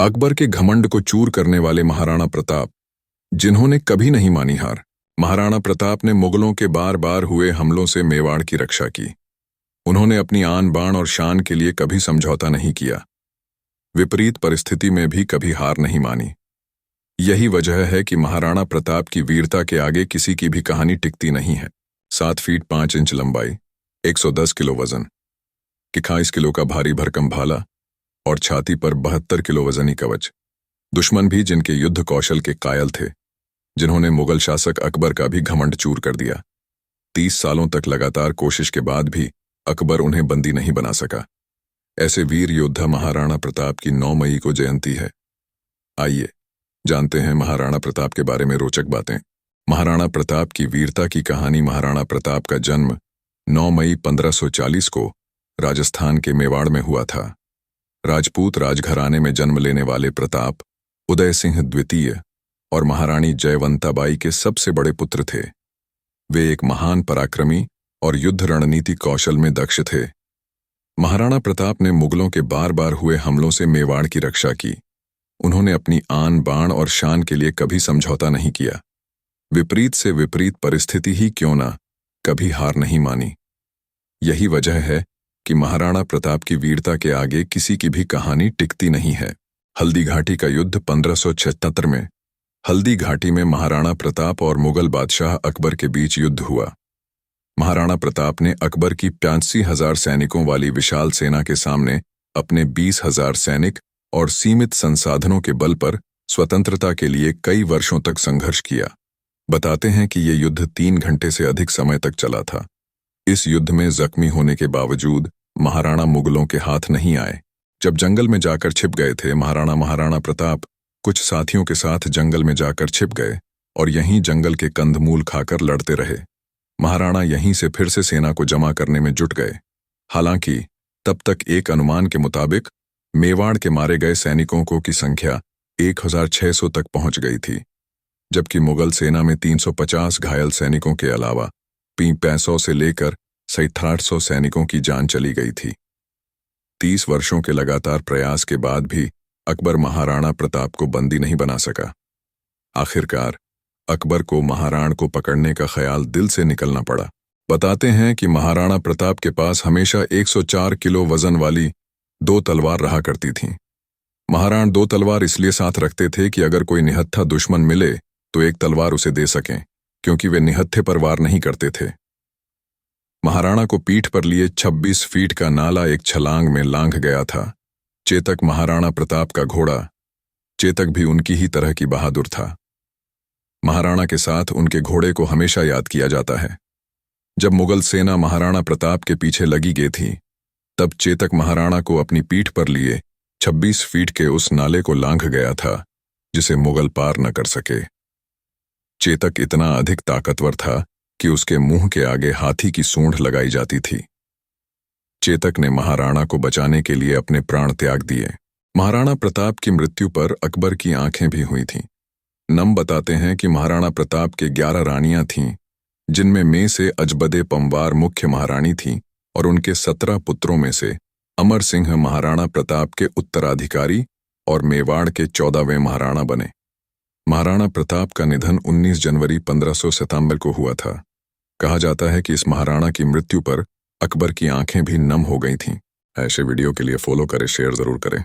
अकबर के घमंड को चूर करने वाले महाराणा प्रताप, जिन्होंने कभी नहीं मानी हार। महाराणा प्रताप ने मुगलों के बार बार हुए हमलों से मेवाड़ की रक्षा की। उन्होंने अपनी आन बान और शान के लिए कभी समझौता नहीं किया। विपरीत परिस्थिति में भी कभी हार नहीं मानी। यही वजह है कि महाराणा प्रताप की वीरता के आगे किसी की भी कहानी टिकती नहीं है। 7 फीट 5 इंच लंबाई, 110 किलो वजन, 21 किलो का भारी भरकम भाला और छाती पर 72 किलो वजनी कवच। दुश्मन भी जिनके युद्ध कौशल के कायल थे, जिन्होंने मुगल शासक अकबर का भी घमंड चूर कर दिया। 30 सालों तक लगातार कोशिश के बाद भी अकबर उन्हें बंदी नहीं बना सका। ऐसे वीर योद्धा महाराणा प्रताप की 9 मई को जयंती है। आइए जानते हैं महाराणा प्रताप के बारे में रोचक बातें। महाराणा प्रताप की वीरता की कहानी। महाराणा प्रताप का जन्म 9 मई 1540 को राजस्थान के मेवाड़ में हुआ था। राजपूत राजघराने में जन्म लेने वाले प्रताप उदय सिंह द्वितीय और महारानी जयवंताबाई के सबसे बड़े पुत्र थे। वे एक महान पराक्रमी और युद्ध रणनीति कौशल में दक्ष थे। महाराणा प्रताप ने मुगलों के बार बार हुए हमलों से मेवाड़ की रक्षा की। उन्होंने अपनी आन बान और शान के लिए कभी समझौता नहीं किया। विपरीत से विपरीत परिस्थिति ही क्यों ना, कभी हार नहीं मानी। यही वजह है कि महाराणा प्रताप की वीरता के आगे किसी की भी कहानी टिकती नहीं है। हल्दी घाटी का युद्ध 1576 में हल्दी घाटी में महाराणा प्रताप और मुगल बादशाह अकबर के बीच युद्ध हुआ। महाराणा प्रताप ने अकबर की 85,000 सैनिकों वाली विशाल सेना के सामने अपने 20,000 सैनिक और सीमित संसाधनों के बल पर स्वतंत्रता के लिए कई वर्षों तक संघर्ष किया। बताते हैं कि यह युद्ध 3 घंटे से अधिक समय तक चला था। इस युद्ध में जख्मी होने के बावजूद महाराणा मुगलों के हाथ नहीं आए। जब जंगल में जाकर छिप गए थे, महाराणा प्रताप कुछ साथियों के साथ जंगल में जाकर छिप गए और यहीं जंगल के कंदमूल खाकर लड़ते रहे। महाराणा यहीं से फिर से सेना को जमा करने में जुट गए। हालांकि तब तक एक अनुमान के मुताबिक मेवाड़ के मारे गए सैनिकों की संख्या 1600 तक पहुंच गई थी, जबकि मुगल सेना में 350 घायल सैनिकों के अलावा 500 से लेकर 6700 सैनिकों की जान चली गई थी। 30 वर्षों के लगातार प्रयास के बाद भी अकबर महाराणा प्रताप को बंदी नहीं बना सका। आखिरकार अकबर को महाराणा को पकड़ने का ख्याल दिल से निकलना पड़ा। बताते हैं कि महाराणा प्रताप के पास हमेशा 104 किलो वजन वाली 2 तलवार रहा करती थीं। महाराणा 2 तलवार इसलिए साथ रखते थे कि अगर कोई निहत्था दुश्मन मिले तो एक तलवार उसे दे सकें, क्योंकि वे निहत्थे पर वार नहीं करते थे। महाराणा को पीठ पर लिए 26 फीट का नाला एक छलांग में लांघ गया था। चेतक महाराणा प्रताप का घोड़ा, चेतक भी उनकी ही तरह की बहादुर था। महाराणा के साथ उनके घोड़े को हमेशा याद किया जाता है। जब मुगल सेना महाराणा प्रताप के पीछे लगी गई थी, तब चेतक महाराणा को अपनी पीठ पर लिए 26 फीट के उस नाले को लांघ गया था जिसे मुगल पार न कर सके। चेतक इतना अधिक ताकतवर था कि उसके मुंह के आगे हाथी की सूंड लगाई जाती थी। चेतक ने महाराणा को बचाने के लिए अपने प्राण त्याग दिए। महाराणा प्रताप की मृत्यु पर अकबर की आंखें भी हुई थीं। नम बताते हैं कि महाराणा प्रताप के 11 रानियां थीं, जिनमें में से अजबदे पंवार मुख्य महारानी थीं और उनके 17 पुत्रों में से अमर सिंह महाराणा प्रताप के उत्तराधिकारी और मेवाड़ के 14वें महाराणा बने। महाराणा प्रताप का निधन 19 जनवरी 1597 को हुआ था। कहा जाता है कि इस महाराणा की मृत्यु पर अकबर की आंखें भी नम हो गई थीं। ऐसे वीडियो के लिए फॉलो करें, शेयर जरूर करें।